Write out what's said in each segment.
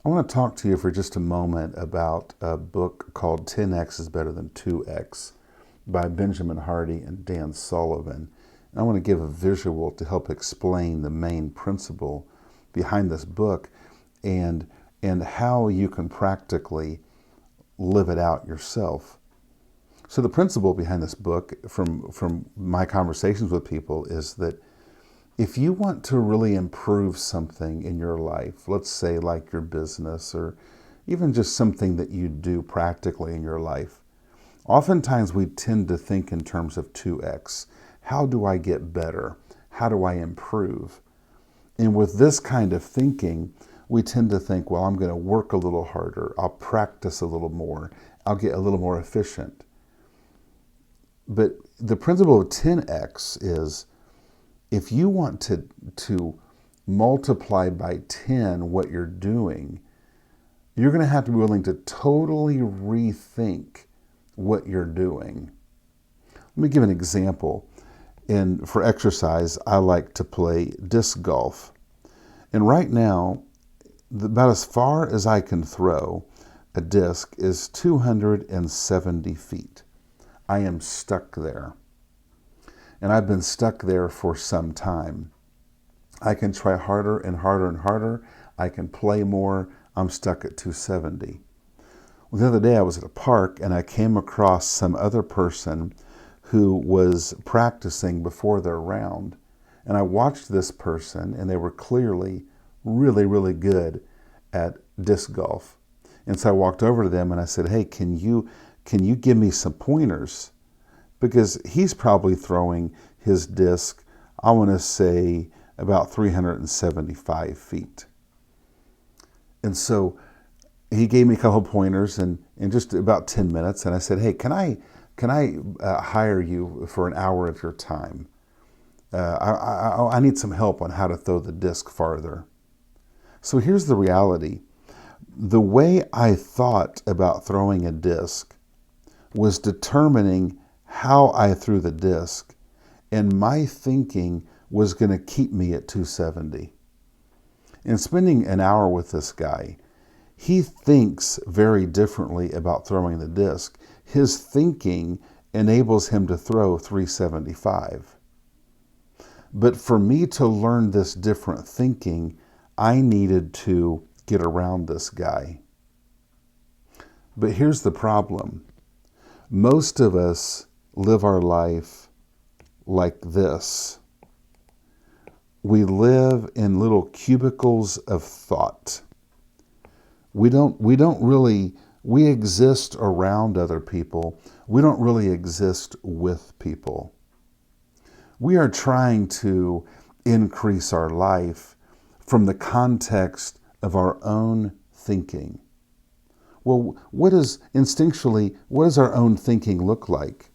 I want to talk to you for just a moment about a book called 10X is Better Than 2X by Benjamin Hardy and Dan Sullivan. And I want to give a visual to help explain the main principle behind this book and, and how you can practically live it out yourself. So the principle behind this book from my conversations with people is that if you want to really improve something in your life, let's say like your business or even just something that you do practically in your life, oftentimes we tend to think in terms of 2x. How do I get better? How do I improve? And with this kind of thinking, we tend to think, well, I'm going to work a little harder. I'll practice a little more. I'll get a little more efficient. But the principle of 10x is if you want to multiply by 10 what you're doing, you're going to have to be willing to totally rethink what you're doing. Let me give an example. For exercise, I like to play disc golf. And right now, about as far as I can throw a disc is 270 feet. I am stuck there. And I've been stuck there for some time. I can try harder and harder and harder. I can play more. I'm stuck at 270. Well, the other day I was at a park and I came across some other person who was practicing before their round. And I watched this person and they were clearly really, really good at disc golf. And so I walked over to them and I said, hey, can you give me some pointers? Because he's probably throwing his disc, I want to say, about 375 feet. And so he gave me a couple of pointers in just about 10 minutes. And I said, hey, can I hire you for an hour of your time? I need some help on how to throw the disc farther. So here's the reality. The way I thought about throwing a disc was determining how I threw the disc, and my thinking was going to keep me at 270. In spending an hour with this guy, he thinks very differently about throwing the disc. His thinking enables him to throw 375. But for me to learn this different thinking, I needed to get around this guy. But here's the problem. Most of us live our life like this. We live in little cubicles of thought. We exist around other people. We don't really exist with people. We are trying to increase our life from the context of our own thinking. Well, what does our own thinking look like?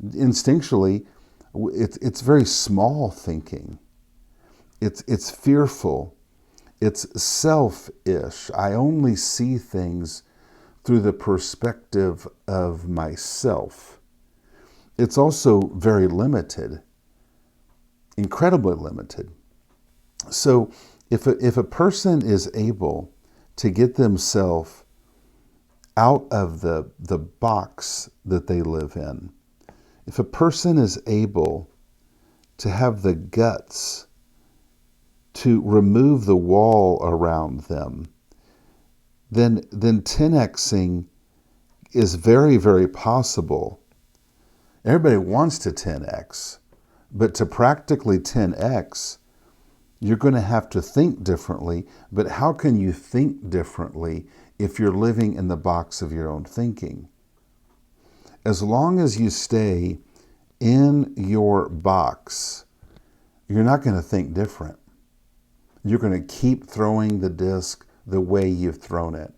Instinctually, it's very small thinking. It's fearful. It's selfish. I only see things through the perspective of myself. It's also very limited, incredibly limited. So if a person is able to get themselves out of the box that they live in, if a person is able to have the guts to remove the wall around them, then 10xing is very, very possible. Everybody wants to 10x, but to practically 10x, you're going to have to think differently. But how can you think differently if you're living in the box of your own thinking? As long as you stay in your box, you're not going to think different. You're going to keep throwing the disc the way you've thrown it.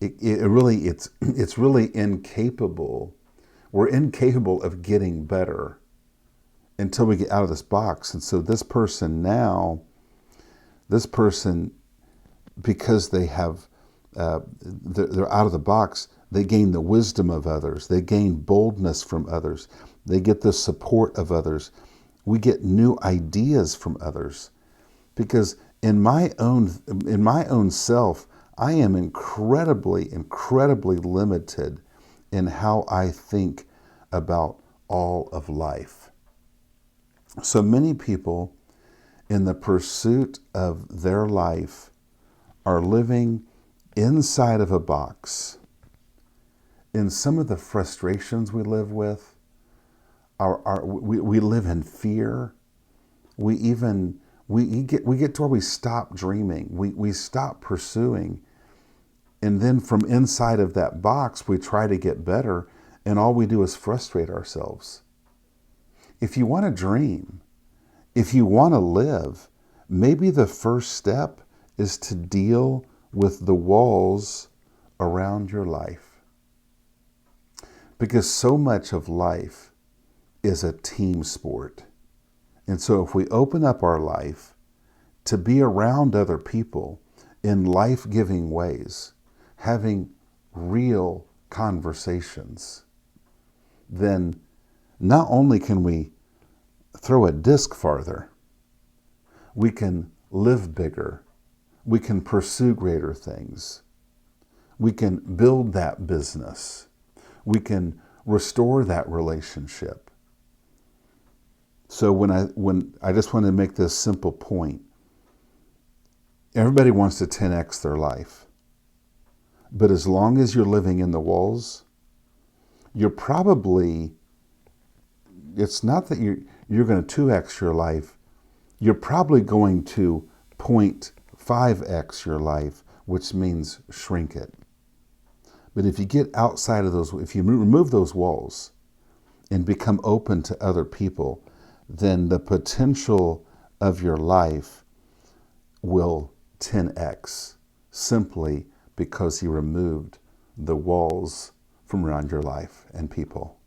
It's really incapable. We're incapable of getting better until we get out of this box. And so this person, because they have, they're out of the box, they gain the wisdom of others. They gain boldness from others. They get the support of others. We get new ideas from others. Because In my own self, I am incredibly limited in how I think about all of life. So many people, in the pursuit of their life, are living inside of a box. In some of the frustrations we live with, we live in fear. We get to where we stop dreaming. We stop pursuing. And then from inside of that box, we try to get better, and all we do is frustrate ourselves. If you want to dream, if you want to live, maybe the first step is to deal with the walls around your life. Because so much of life is a team sport. And so if we open up our life to be around other people in life-giving ways, having real conversations, then not only can we throw a disc farther, we can live bigger, we can pursue greater things, we can build that business, we can restore that relationship. So when I just want to make this simple point, everybody wants to 10x their life. But as long as you're living in the walls, you're probably, it's not that you're going to 2x your life, you're probably going to 0.5x your life, which means shrink it. But if you get outside of those, if you remove those walls and become open to other people, then the potential of your life will 10x, simply because you removed the walls from around your life and people.